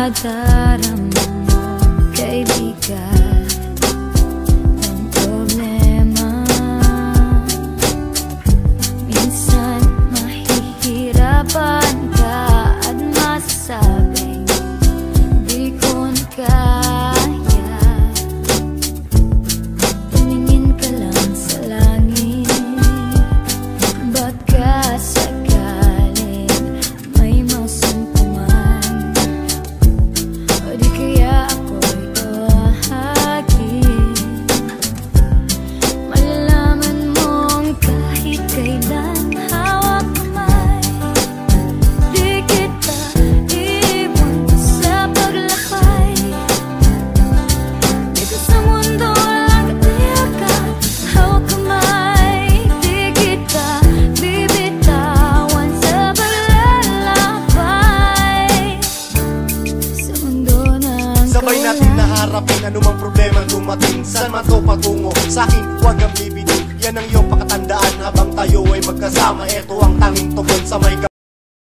nadarama mo, kaibigan, ang problema. Minsan mahihirapan ka at masasabing di ko na kaya. Tumingin ka lang sa langit, baka sakaling may masuntuman, o di kaya ako'y ahagin. Malalaman mong kahit kailan hawak kamay, di kita iiwan sa paglakay. Dito sa mundo walang katiyakan, hawak kamay, di kita bibitawan sa paglalakbay. Sa mundo ng Sabay natin naharapin anumang problema dumating. Saan man to patungo, sa'kin huwag kang bibitin. Yan ang iyong pakatandaan habang tayo ay magkasama. Ito ang tanging tugon sa may